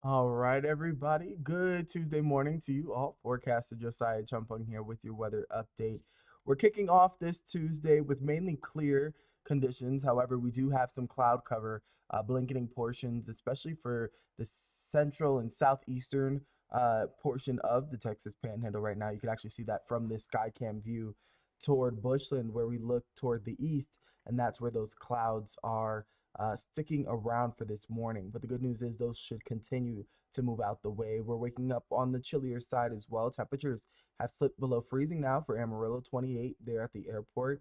All right, everybody. Good Tuesday morning to you all. Forecaster Josiah Acheampong here with your weather update. We're kicking off this Tuesday with mainly clear conditions. However, we do have some cloud cover, blanketing portions, especially for the central and southeastern portion of the Texas Panhandle right now. You can actually see that from this Skycam view toward Bushland, where we look toward the east, and that's where those clouds are sticking around for this morning. But the good news is those should continue to move out the way. We're waking up on the chillier side as well. Temperatures have slipped below freezing now for Amarillo, 28 there at the airport.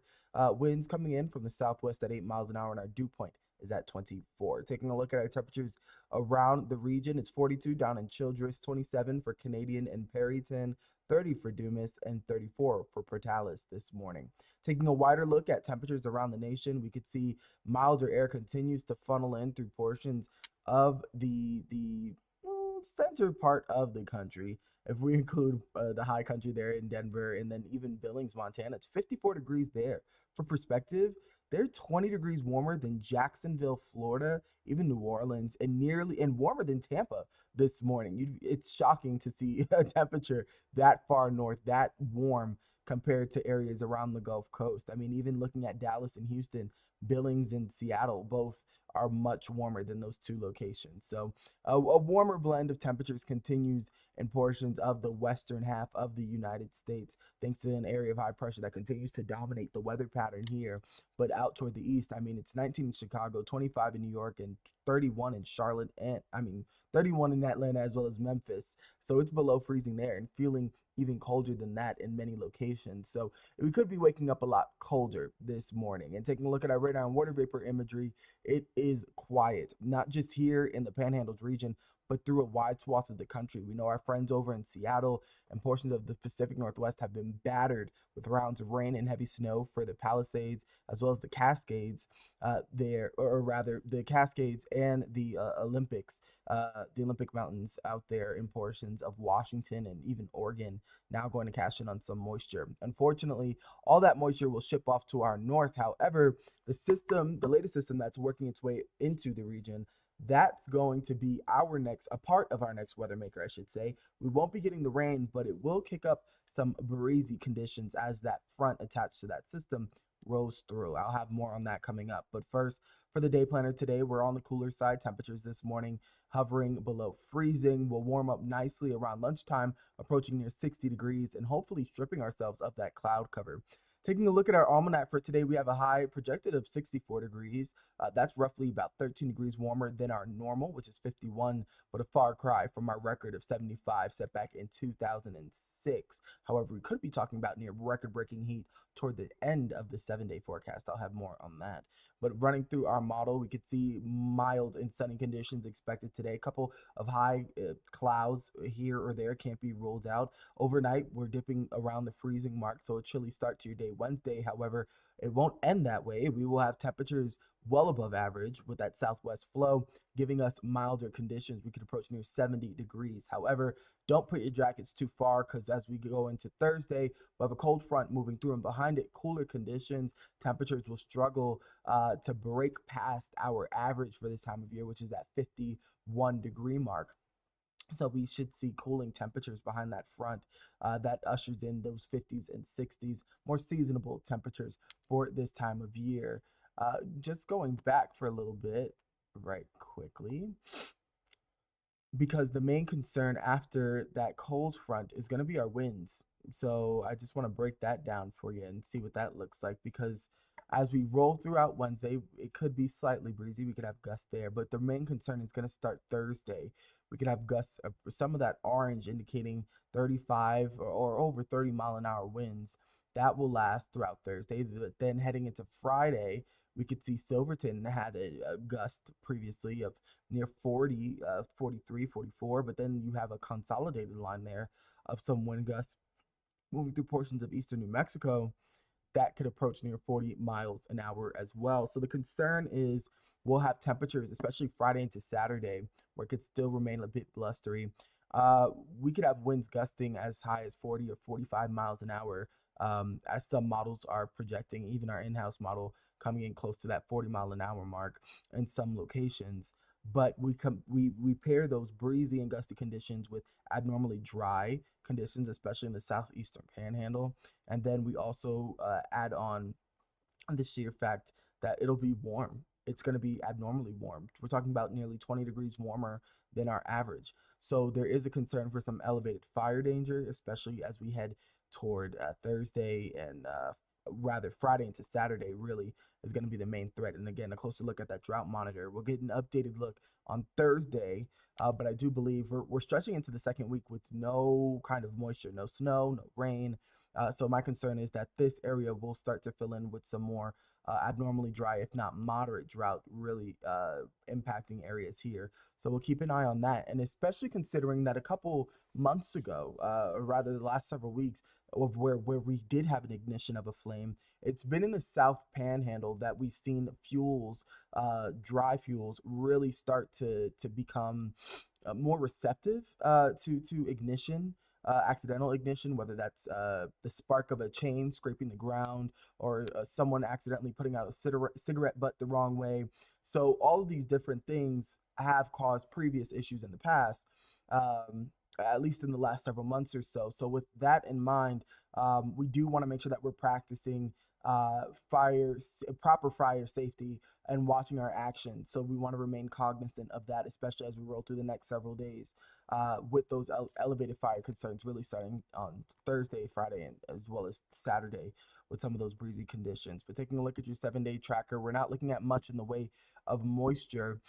Winds coming in from the southwest at 8 miles an hour, and our dew point is at 24. Taking a look at our temperatures around the region, it's 42 down in Childress, 27 for Canadian and Perryton, 30 for Dumas, and 34 for Portales this morning. Taking a wider look at temperatures around the nation, we could see milder air continues to funnel in through portions of the center part of the country. If we include the high country there in Denver and then even Billings, Montana, it's 54 degrees there. For perspective, they're 20 degrees warmer than Jacksonville, Florida, even New Orleans, and warmer than Tampa this morning. It's shocking to see a temperature that far north, that warm compared to areas around the Gulf Coast. I mean, even looking at Dallas and Houston, Billings and Seattle both are much warmer than those two locations. So a warmer blend of temperatures continues in portions of the western half of the United States, thanks to an area of high pressure that continues to dominate the weather pattern here. But out toward the east, I mean, it's 19 in Chicago, 25 in New York, and 31 in Charlotte, and 31 in Atlanta as well as Memphis. So it's below freezing there and feeling even colder than that in many locations. So we could be waking up a lot colder this morning. And taking a look at our radar and water vapor imagery, it is quiet, not just here in the Panhandles region, but through a wide swath of the country. We know our friends over in Seattle and portions of the Pacific Northwest have been battered with rounds of rain and heavy snow for the Palisades as well as the Cascades there, or rather the Cascades and the Olympic Mountains out there in portions of Washington and even Oregon now going to cash in on some moisture. Unfortunately, all that moisture will ship off to our north. However, the latest system that's working its way into the region, that's going to be a part of our next weather maker, I should say. We won't be getting the rain, but it will kick up some breezy conditions as that front attached to that system rolls through. I'll have more on that coming up. But first, for the day planner today, we're on the cooler side. Temperatures this morning hovering below freezing. We'll warm up nicely around lunchtime, approaching near 60 degrees, and hopefully stripping ourselves of that cloud cover. Taking a look at our almanac for today, we have a high projected of 64 degrees. That's roughly about 13 degrees warmer than our normal, which is 51, but a far cry from our record of 75 set back in 2006. However, we could be talking about near record breaking heat toward the end of the 7 day forecast. I'll have more on that. But running through our model, we could see mild and sunny conditions expected today. A couple of high clouds here or there can't be ruled out. Overnight, we're dipping around the freezing mark, so a chilly start to your day Wednesday. However, it won't end that way. We will have temperatures well above average with that southwest flow, giving us milder conditions. We could approach near 70 degrees. However, don't put your jackets too far because as we go into Thursday, we have a cold front moving through, and behind it, cooler conditions. Temperatures will struggle to break past our average for this time of year, which is that 51-degree mark. So we should see cooling temperatures behind that front that ushers in those 50s and 60s, more seasonable temperatures for this time of year. Just going back for a little bit, right quickly, because the main concern after that cold front is going to be our winds. So I just want to break that down for you and see what that looks like because as we roll throughout Wednesday, it could be slightly breezy. We could have gusts there, but the main concern is going to start Thursday. We could have gusts, some of that orange indicating 35 or over 30-mile-an-hour winds. That will last throughout Thursday. But then heading into Friday, we could see Silverton had a gust previously of near 40, 43, 44, but then you have a consolidated line there of some wind gusts moving through portions of eastern New Mexico that could approach near 40 miles an hour as well. So the concern is we'll have temperatures, especially Friday into Saturday, where it could still remain a bit blustery. Uh, we could have winds gusting as high as 40 or 45 miles an hour, as some models are projecting, even our in-house model coming in close to that 40-mile-an-hour mark in some locations. but we pair those breezy and gusty conditions with abnormally dry conditions, especially in the southeastern panhandle. And then we also add on the sheer fact that it'll be warm. It's going to be abnormally warm. We're talking about nearly 20 degrees warmer than our average. So there is a concern for some elevated fire danger, especially as we head toward Thursday and rather Friday into Saturday, really is going to be the main threat. And again, a closer look at that drought monitor. We'll get an updated look on Thursday, but I do believe we're stretching into the second week with no kind of moisture, no snow, no rain. So my concern is that this area will start to fill in with some more abnormally dry, if not moderate drought, really impacting areas here. So we'll keep an eye on that, and especially considering that a couple months ago, or rather the last several weeks, of where we did have an ignition of a flame, it's been in the South Panhandle that we've seen fuels, dry fuels, really start to become more receptive to ignition, accidental ignition, whether that's the spark of a chain scraping the ground or someone accidentally putting out a cigarette butt the wrong way. So all of these different things have caused previous issues in the past, um, at least in the last several months or so. So with that in mind, we do want to make sure that we're practicing proper fire safety and watching our actions. So we want to remain cognizant of that, especially as we roll through the next several days with those elevated fire concerns really starting on Thursday, Friday, and as well as Saturday with some of those breezy conditions. But taking a look at your 7-day tracker, we're not looking at much in the way of moisture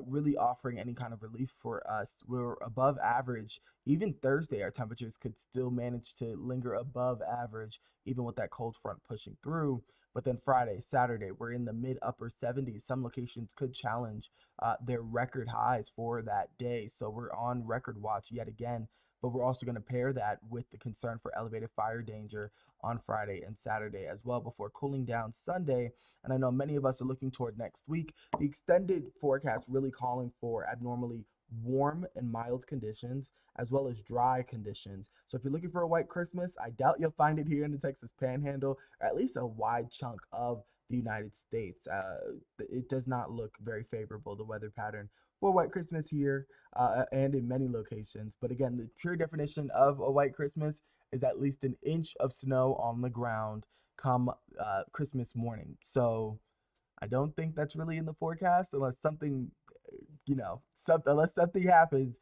really offering any kind of relief for us. We're above average. Even Thursday, our temperatures could still manage to linger above average, even with that cold front pushing through. But then Friday, Saturday, we're in the mid upper 70s. Some locations could challenge their record highs for that day. So we're on record watch yet again. But we're also going to pair that with the concern for elevated fire danger on Friday and Saturday as well before cooling down Sunday. And I know many of us are looking toward next week. The extended forecast really calling for abnormally warm and mild conditions as well as dry conditions. So if you're looking for a white Christmas, I doubt you'll find it here in the Texas Panhandle, or at least a wide chunk of the United States. It does not look very favorable, the weather pattern for white Christmas here and in many locations. But again, the pure definition of a white Christmas is at least an inch of snow on the ground come Christmas morning. So I don't think that's really in the forecast unless something, unless something happens.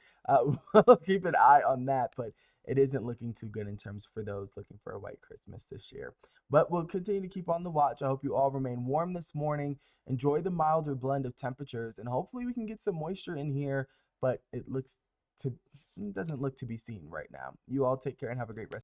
We'll keep an eye on that, but it isn't looking too good in terms for those looking for a white Christmas this year. But we'll continue to keep on the watch. I hope you all remain warm this morning. Enjoy the milder blend of temperatures, and hopefully we can get some moisture in here. But it doesn't look to be seen right now. You all take care and have a great rest.